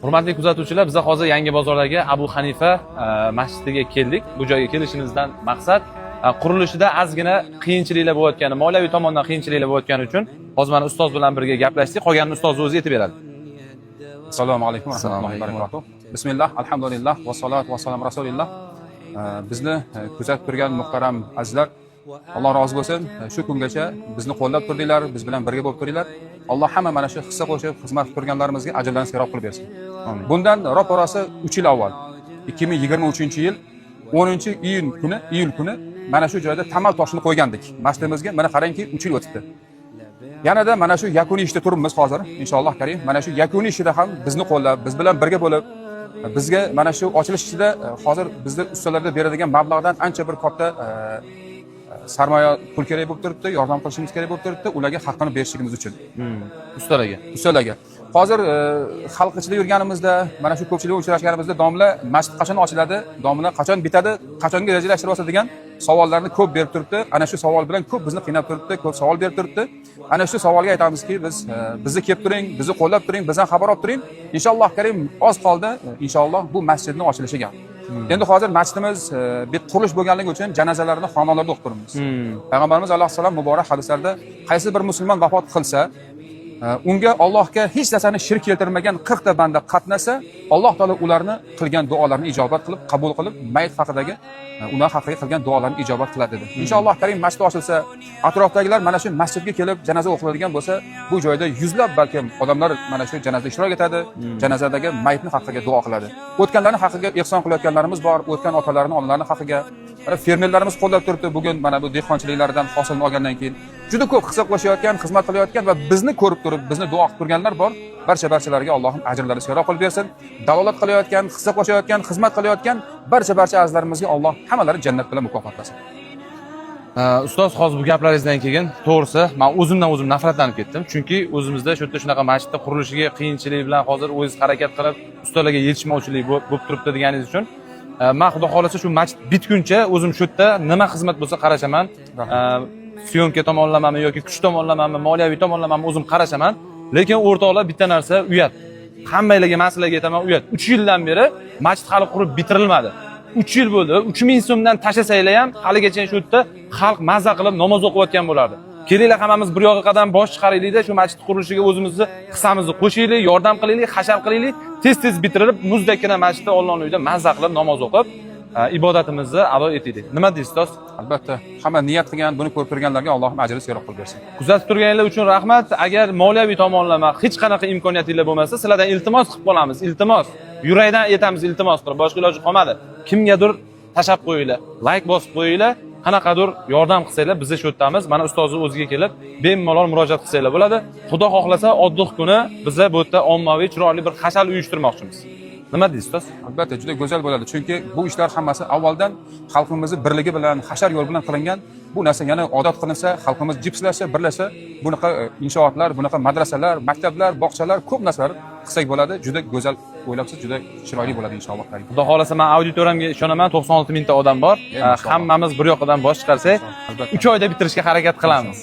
Hurmatli kuzatuvchilar, biz hozir Yangi bozordagi Abu Hanifa masjidiga keldik. Bu joyga kelishimizdan maqsad qurilishida ozgina qiyinchiliklar bo'layotgani, moliyaviy tomondan qiyinchiliklar bo'layotgani uchun hozir mana ustoz bilan birga gaplashdik. Qolganini ustoz o'zi aytib beradi. Assalomu alaykum va rahmatullohi va barakatuh. Bismillah, alhamdulillah va salatu va salam rasulillah. Bizni kuzatib turgan muhtaram azizlar, Alloh rozi bo'lsin. Shu kungacha bizni qo'llab turdinglar, biz bilan birga bo'lib turdinglar. Alloh hamma mana shu hissa qo'shib xizmat qilib turganlarimizga ajrlarini serob qilib bersin. Amin. Bundan ro'parasi 3 yil avval, 2023-yil 10-iyul kuni mana shu joyda tamal toshini qo'ygandik. Masjidimizga mana qarangki 3 yil o'tibdi. Yanada mana shu yakuniy ishda turibmiz hozir, inshaalloh karim. Mana shu yakuniy ishida ham bizni qo'llab, biz bilan birga bo'lib, bizga mana shu ochilish ichida hozir bizda ustalarda beradigan mablag'dan ancha bir katta sarmoya pul kerak bo'lib turibdi, yordam qilishimiz kerak bo'lib turibdi, ularga haqqini berishimiz uchun. Ustalarga. Hozir xalq ichida yurganimizda, mana shu ko'pchilikga uchrashganimizda domla masjid qachon ochiladi, domla qachon bitadi, qachonga rejalashtiryapsiz degan savollarni ko'p berib turibdi. Ana shu savol bilan ko'p bizni qiynab turibdi, ko'p savol berib turibdi. Ana shu savolga aytamizki, biz bizni kelib turing, bizni qo'llab turing, bizdan xabar olib turing. Inshaalloh karim oz qoldi, inshaalloh bu masjidning ochilishiga. Endi hozir masjidimiz bir qurilish bo'lganligi uchun janozalarni xonadonlarda o'qib turibmiz. Payg'ambarimiz alayhisalom muborak hadislarda qaysi bir musulmon vafot qilsa, unga Allohga hech narsani shirk keltirmagan 40 ta banda qatnasa, Alloh taolo ularni qilgan duolarini ijobat qilib, qabul qilib, mayit haqidagi ular haqiqiy qilgan duolarini ijobat qiladi dedi. Inshaalloh karim masjid ochilsa, atrofdagilar mana shu masjidga kelib janoza o'qiladigan bo'lsa, bu joyda yuzlab balkim odamlar mana shu janozada ishtirok etadi, janozadagi mayitni haqqiga duo qiladi. O'tganlarning haqqiga ehson qilayotganlarimiz bor, o'tgan otalarning, onalarning haqqiga. Fermerlarimiz qo'llab turibdi. Bugun mana bu dehqonchiliklardan hosilni olgandan keyin juda ko'p hissa qo'shayotgan, xizmat qilayotgan va bizni ko'rib turib, bizni duo qilib turganlar bor. Barchalarga Allohim ajrlarini serob qilib bersin. Dalolat qilayotgan, hissa qo'shayotgan, xizmat qilayotgan barcha azizlarimizga Alloh hammalarini jannat bilan mukofotlasin. Ustoz, hozir bu gaplaringizdan keyin to'g'risi men o'zim nafratlanib ketdim. Chunki o'zimizda shu yerda shunaqa masjidda qurilishiga qiyinchilik bilan hozir o'zingiz harakat qilib, ustalarga yetishmovchilik bo'lib turibdi deganingiz uchun men xudo xolasa shu masjid bitguncha o'zim shu yerda nima xizmat bo'lsa qarashaman. Syomka tomonlamanmi yoki kuch tomonlamanmi, moliyaviy tomonlamanmi o'zim qarashaman. Lekin o'rtoqlar bitta narsa uyat. Hammalarga masalaga aytaman, uyat. 3 yildan beri masjid hali qurib bitirilmadi. 3 yil bo'ldi. 3000 so'mdan tashlasanglar ham haligacha shu yerda xalq mazza qilib namoz o'qiyotgan bo'lardi. Kelinglar hammamiz bir yo'g'a qadam bosh chiqaraylik-da, shu masjid qurilishiga o'zimizni hissamizni qo'shaylik, yordam qilaylik, hashar qilaylik, tez bitirib, muzdakkina masjidda Allohning uyida mazza qilib namoz o'qib, ibodatimizni ado etaylik. Nima deysiz, ustoz? Albatta, hamma niyat qilgan, buni ko'rib turganlarga Allohim ajrini serob qilib bersin. Kuzatib turganinglar uchun rahmat. Agar moliyaviy tomonlama hech qanaqa imkoniyatinglar bo'lmasa, sizlardan iltimos qilib qolamiz. Iltimos. Yurakdan aytamiz, iltimos qilib. Boshqa iloji qolmadi. Kimgadir tashab qo'yinglar, like bosib qo'yinglar. Qanaqadir yordam qilsanglar, biz shu yerdamiz. Mana ustozni o'ziga kelib, bemalol murojaat qilsanglar bo'ladi. Xudo xohlasa, oddiy kuni biz bu yerda ommaviy, chiroyli bir hashar uyushtirmoqchimiz. Nima deysiz, ustoz? Albatta, juda go'zal bo'ladi. Chunki bu ishlar hammasi avvaldan xalqimizning birligi bilan, hashar yo'l bilan qilingan. Bu narsa yana odat qilinsa, xalqimiz jipslashsa, birlashsa, bunaqa inshootlar, bunaqa madrasalar, maktablar, bog'chalar ko'p narsalar qilsak bo'ladi. Juda go'zal o'ylabsiz, juda chiroyli bo'ladi inshaalloh. Xudo xolasa, men auditoriyamga ishonaman, 96 mingta odam bor. Hammamiz bir yoqdan bosh chiqarsak, 3 oyda bitirishga harakat qilamiz.